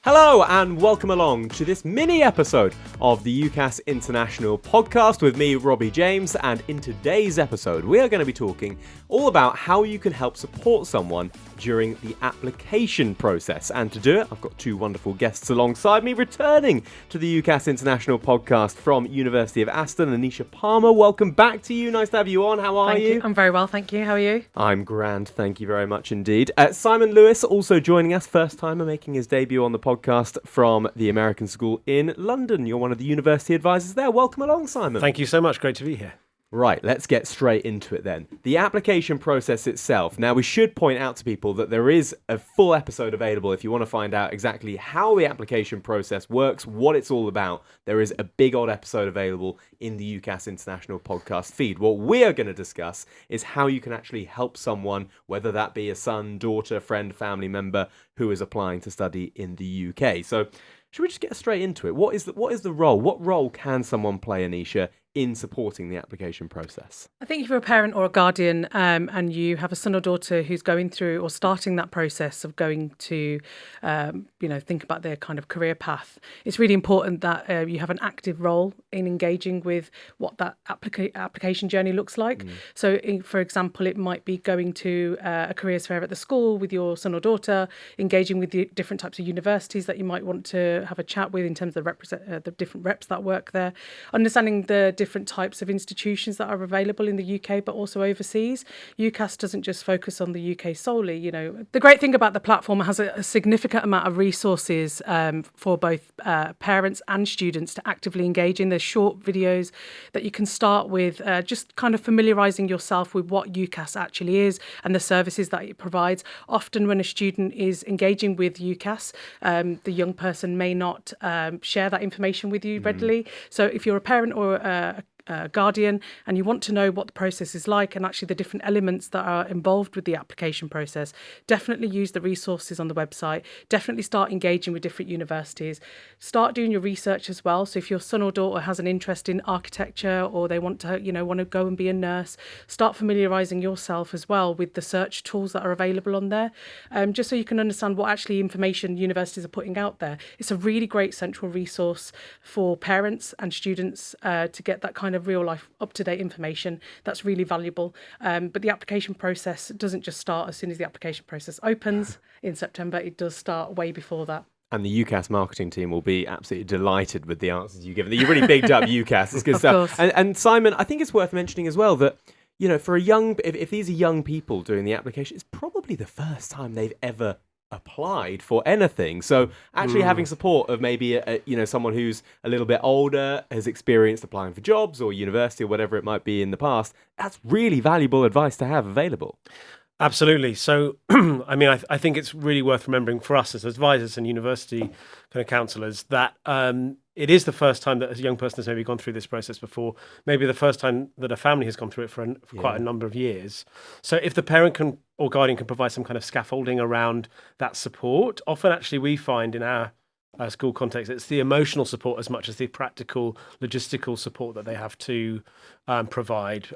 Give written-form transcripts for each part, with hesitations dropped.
Hello and welcome along to this mini episode of the UCAS International Podcast with me, Robbie James, and in today's episode we are going to be talking all about how you can help support someone during the application process. And to do it, I've got two wonderful guests alongside me returning to the UCAS International Podcast from University of Aston. Anisha Palmer, welcome back to you. Nice to have you on. How are you? I'm very well, thank you. How are you? I'm grand, thank you very much indeed. Simon Lewis also joining us, first timer making his debut on the podcast from the American School in London. You're one of the university advisors there. Welcome along, Simon. Thank you so much. Great to be here. Right, let's get straight into it then. The application process itself. Now, we should point out to people that there is a full episode available if you want to find out exactly how the application process works, what it's all about. There is a big old episode available in the UCAS International Podcast feed. What we are going to discuss is how you can actually help someone, whether that be a son, daughter, friend, family member who is applying to study in the UK. So, should we just get straight into it? What is the role? What role can someone play, Anisha, in supporting the application process? I think if you're a parent or a guardian and you have a son or daughter who's going through or starting that process of going to, think about their kind of career path, it's really important that you have an active role in engaging with what that application journey looks like. So, for example, it might be going to a careers fair at the school with your son or daughter, engaging with the different types of universities that you might want to have a chat with in terms of the different reps that work there, understanding the different types of institutions that are available in the UK but also overseas. UCAS doesn't just focus on the UK solely. You know, the great thing about the platform, it has a significant amount of resources for both parents and students to actively engage in. There's short videos that you can start with, just kind of familiarising yourself with what UCAS actually is and the services that it provides. Often when a student is engaging with UCAS, the young person may not share that information with you readily. So if you're a parent or a guardian and you want to know what the process is like and actually the different elements that are involved with the application process, definitely use the resources on the website. Definitely start engaging with different universities. Start doing your research as well. So if your son or daughter has an interest in architecture or they want to go and be a nurse, start familiarising yourself as well with the search tools that are available on there, just so you can understand what actually information universities are putting out there. It's a really great central resource for parents and students to get that kind of real life up-to-date information. That's really valuable. But the application process doesn't just start as soon as the application process opens in September. It does start way before that. And the UCAS marketing team will be absolutely delighted with the answers you've given. You really bigged up UCAS. It's good stuff. And Simon, I think it's worth mentioning as well that, for if these are young people doing the application, it's probably the first time they've ever applied for anything. So actually having support of maybe someone who's a little bit older, has experienced applying for jobs or university or whatever it might be in the past, that's really valuable advice to have available. Absolutely. So, I think it's really worth remembering for us as advisors and university kind of counsellors that it is the first time that a young person has maybe gone through this process before, maybe the first time that a family has gone through it for quite a number of years. So if the parent or guardian can provide some kind of scaffolding around that support, often actually we find in our school context, it's the emotional support as much as the practical, logistical support that they have to provide,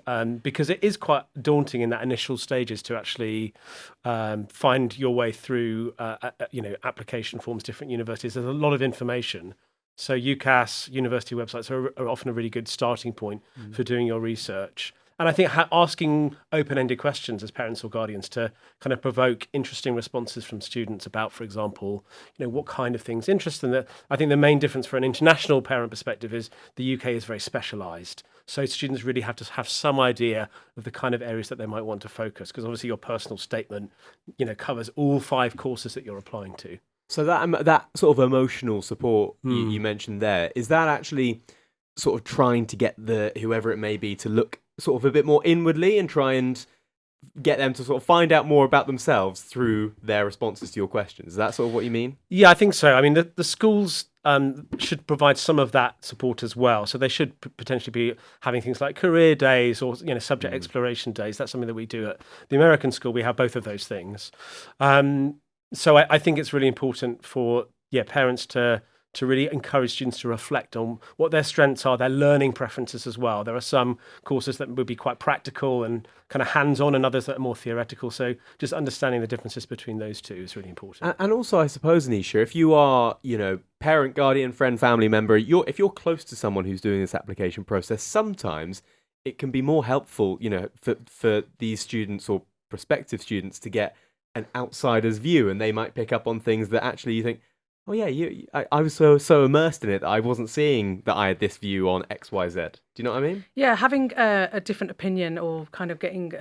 because it is quite daunting in that initial stages to actually find your way through, application forms, different universities. There's a lot of information. So UCAS university websites are often a really good starting point for doing your research. And I think asking open-ended questions as parents or guardians to kind of provoke interesting responses from students about, for example, what kind of things interest them. I think the main difference for an international parent perspective is the UK is very specialised. So students really have to have some idea of the kind of areas that they might want to focus, because obviously your personal statement, covers all 5 courses that you're applying to. So that sort of emotional support you mentioned there, is that actually sort of trying to get whoever it may be to look sort of a bit more inwardly and try and get them to sort of find out more about themselves through their responses to your questions? Is that sort of what you mean? Yeah, I think so. I mean, the schools should provide some of that support as well. So they should potentially be having things like career days or subject exploration days. That's something that we do at the American school. We have both of those things. So I think it's really important for parents to to really encourage students to reflect on what their strengths are, their learning preferences as well. There are some courses that would be quite practical and kind of hands-on, and others that are more theoretical. So just understanding the differences between those two is really important. And also, I suppose, Anisha, if you are, parent, guardian, friend, family member, if you're close to someone who's doing this application process, sometimes it can be more helpful, for these students or prospective students to get an outsider's view, and they might pick up on things that actually you think, oh yeah, I was so immersed in it that I wasn't seeing that I had this view on X, Y, Z. Do you know what I mean? Yeah, having a different opinion or kind of getting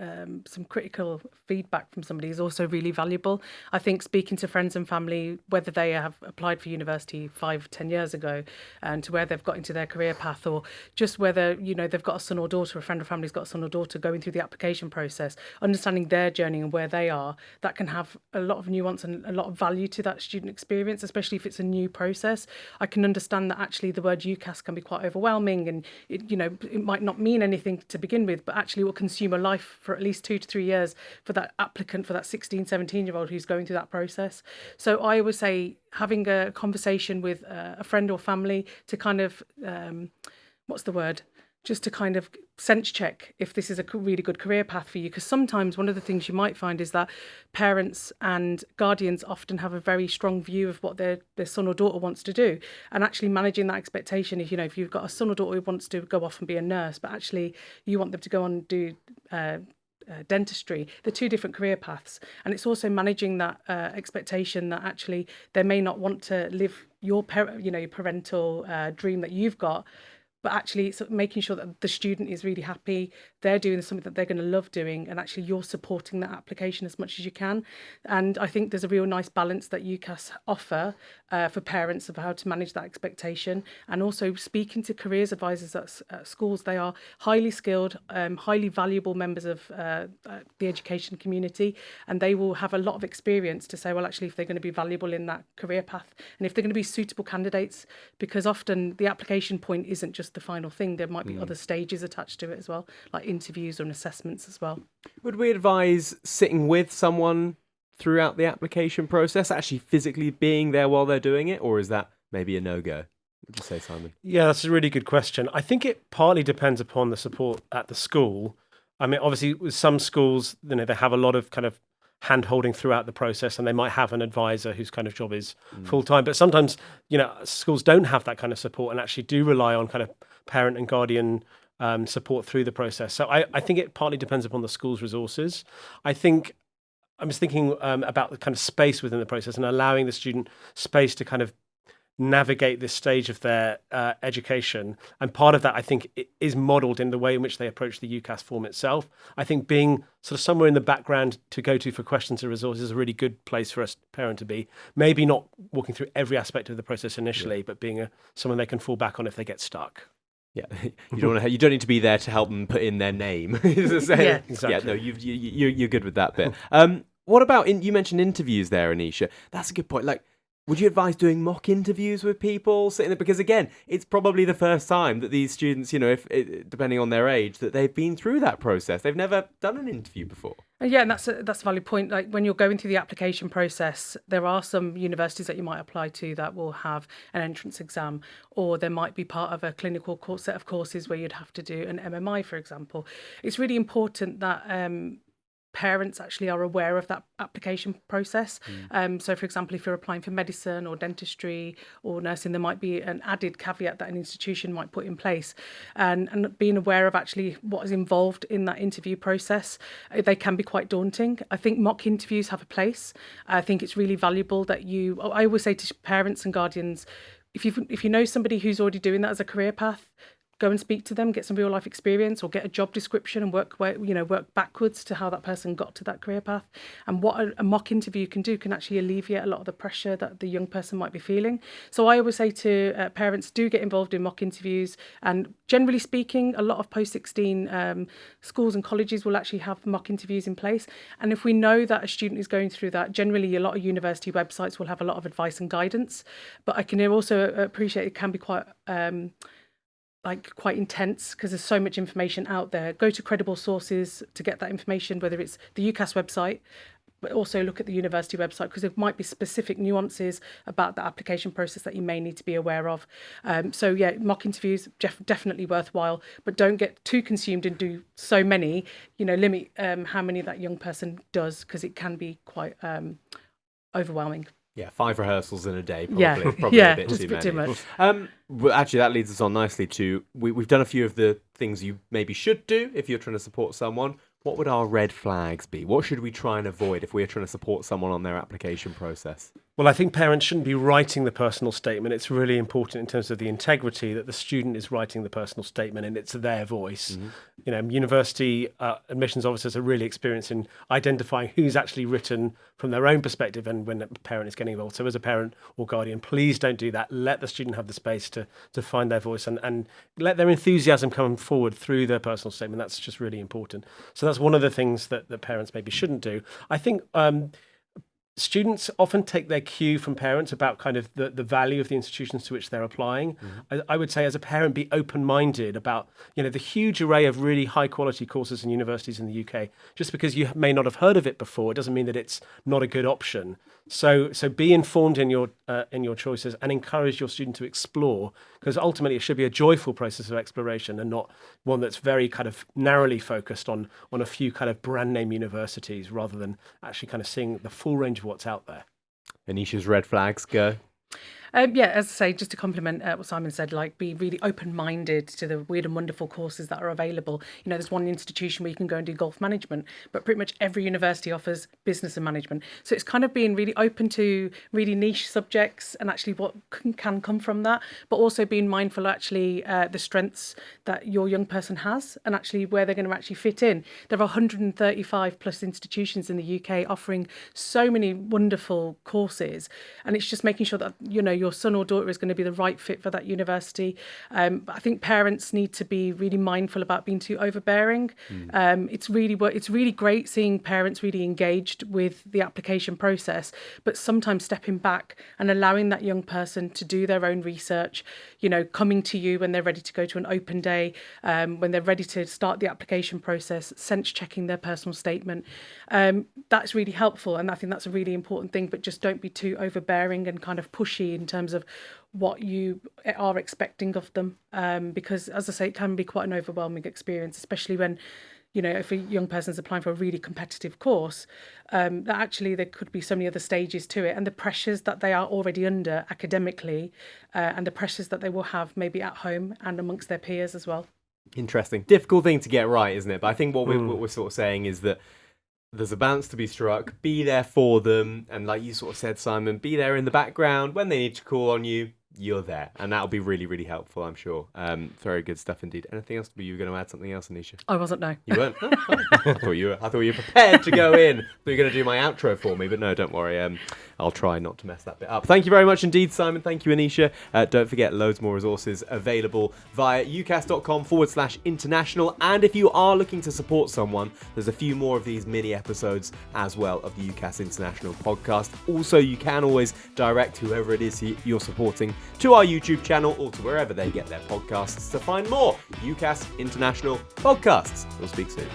some critical feedback from somebody is also really valuable. I think speaking to friends and family, whether they have applied for university 5-10 years ago and to where they've got into their career path, or just whether, they've got a son or daughter, a friend or family's got a son or daughter going through the application process, understanding their journey and where they are, that can have a lot of nuance and a lot of value to that student experience, especially if it's a new process. I can understand that actually the word UCAS can be quite overwhelming, and it might not mean anything to begin with, but actually will consume a life for at least 2 to 3 years for that applicant, for that 16, 17-year-old who's going through that process. So I would say having a conversation with a friend or family to kind of, just to kind of sense check if this is a really good career path for you. Because sometimes one of the things you might find is that parents and guardians often have a very strong view of what their son or daughter wants to do, and actually managing that expectation. If you've got a son or daughter who wants to go off and be a nurse, but actually you want them to go on and do dentistry, they're two different career paths. And it's also managing that expectation that actually they may not want to live your parental dream that you've got, but actually it's making sure that the student is really happy, they're doing something that they're going to love doing, and actually you're supporting that application as much as you can. And I think there's a real nice balance that UCAS offer for parents of how to manage that expectation. And also speaking to careers advisors at schools, they are highly skilled, highly valuable members of the education community, and they will have a lot of experience to say, well, actually, if they're going to be valuable in that career path, and if they're going to be suitable candidates, because often the application point isn't just the final thing. There might be other stages attached to it as well, like interviews and assessments as well. Would we advise sitting with someone throughout the application process, actually physically being there while they're doing it, or is that maybe a no-go? What would you say, Simon? Yeah, that's a really good question. I think it partly depends upon the support at the school. I mean, obviously, with some schools, they have a lot of kind of hand-holding throughout the process, and they might have an advisor whose kind of job is full-time. But sometimes, schools don't have that kind of support and actually do rely on kind of parent and guardian support through the process. So I think it partly depends upon the school's resources. I think I'm just thinking about the kind of space within the process and allowing the student space to kind of navigate this stage of their education. And part of that, I think, is modelled in the way in which they approach the UCAS form itself. I think being sort of somewhere in the background to go to for questions and resources is a really good place for a parent to be. Maybe not walking through every aspect of the process initially, but being someone they can fall back on if they get stuck. Yeah, you don't need to be there to help them put in their name. Yeah, exactly. Yeah, no, you're good with that bit. What about you mentioned interviews there, Anisha? That's a good point. Like, would you advise doing mock interviews with people sitting there? Because again, it's probably the first time that these students, if depending on their age, that they've been through that process. They've never done an interview before. Yeah, and that's a valid point. Like when you're going through the application process, there are some universities that you might apply to that will have an entrance exam, or there might be part of a clinical set of courses where you'd have to do an MMI, for example. It's really important that parents actually are aware of that application process. So, for example, if you're applying for medicine or dentistry or nursing, there might be an added caveat that an institution might put in place. And being aware of actually what is involved in that interview process, they can be quite daunting. I think mock interviews have a place. I think it's really valuable that I always say to parents and guardians, if you know somebody who's already doing that as a career path, go and speak to them, get some real life experience, or get a job description and work backwards to how that person got to that career path. And what a mock interview can do can actually alleviate a lot of the pressure that the young person might be feeling. So I always say to parents, do get involved in mock interviews. And generally speaking, a lot of post-16 schools and colleges will actually have mock interviews in place. And if we know that a student is going through that, generally a lot of university websites will have a lot of advice and guidance. But I can also appreciate it can be quite intense because there's so much information out there. Go to credible sources to get that information, whether it's the UCAS website, but also look at the university website, because there might be specific nuances about the application process that you may need to be aware of. So yeah, mock interviews, definitely worthwhile, but don't get too consumed and do so many. Limit how many that young person does, because it can be quite overwhelming. Yeah, 5 rehearsals in a day, probably a bit too many. Well, actually, that leads us on nicely to, we've done a few of the things you maybe should do if you're trying to support someone. What would our red flags be? What should we try and avoid if we're trying to support someone on their application process? Well, I think parents shouldn't be writing the personal statement. It's really important in terms of the integrity that the student is writing the personal statement and it's their voice. University admissions officers are really experienced in identifying who's actually written from their own perspective and when a parent is getting involved. So as a parent or guardian, please don't do that. Let the student have the space to find their voice and let their enthusiasm come forward through their personal statement. That's just really important. So that's one of the things that parents maybe shouldn't do. I think students often take their cue from parents about kind of the value of the institutions to which they're applying. I would say as a parent, be open-minded about, the huge array of really high-quality courses in universities in the UK. Just because you may not have heard of it before, it doesn't mean that it's not a good option. So be informed in your choices and encourage your student to explore, because ultimately it should be a joyful process of exploration and not one that's very kind of narrowly focused on a few kind of brand name universities, rather than actually kind of seeing the full range of what's out there. Anisha's red flags go. Yeah, as I say, just to complement what Simon said, be really open-minded to the weird and wonderful courses that are available. There's one institution where you can go and do golf management, but pretty much every university offers business and management. So it's kind of being really open to really niche subjects and actually what can come from that, but also being mindful actually the strengths that your young person has and actually where they're going to actually fit in. There are 135 plus institutions in the UK offering so many wonderful courses, and it's just making sure that, your son or daughter is going to be the right fit for that university. I think parents need to be really mindful about being too overbearing. It's really great seeing parents really engaged with the application process, but sometimes stepping back and allowing that young person to do their own research, coming to you when they're ready to go to an open day, when they're ready to start the application process, sense checking their personal statement. That's really helpful, and I think that's a really important thing, but just don't be too overbearing and kind of pushy in terms of what you are expecting of them, because as I say, it can be quite an overwhelming experience, especially when if a young person's applying for a really competitive course, that actually there could be so many other stages to it, and the pressures that they are already under academically, and the pressures that they will have maybe at home and amongst their peers as well. Interesting. Difficult thing to get right, isn't it? But I think what we're sort of saying is that there's a balance to be struck. Be there for them. And like you sort of said, Simon, be there in the background. When they need to call on you, you're there. And that'll be really, really helpful, I'm sure. Very good stuff indeed. Anything else? Were you going to add something else, Anisha? I wasn't, no. You weren't? Oh, I thought you were prepared to go in. I thought you were going to do my outro for me, but no, don't worry. I'll try not to mess that bit up. Thank you very much indeed, Simon. Thank you, Anisha. Don't forget, loads more resources available via ucas.com/international. And if you are looking to support someone, there's a few more of these mini episodes as well of the UCAS International Podcast. Also, you can always direct whoever it is you're supporting to our YouTube channel or to wherever they get their podcasts to find more UCAS International Podcasts. We'll speak soon.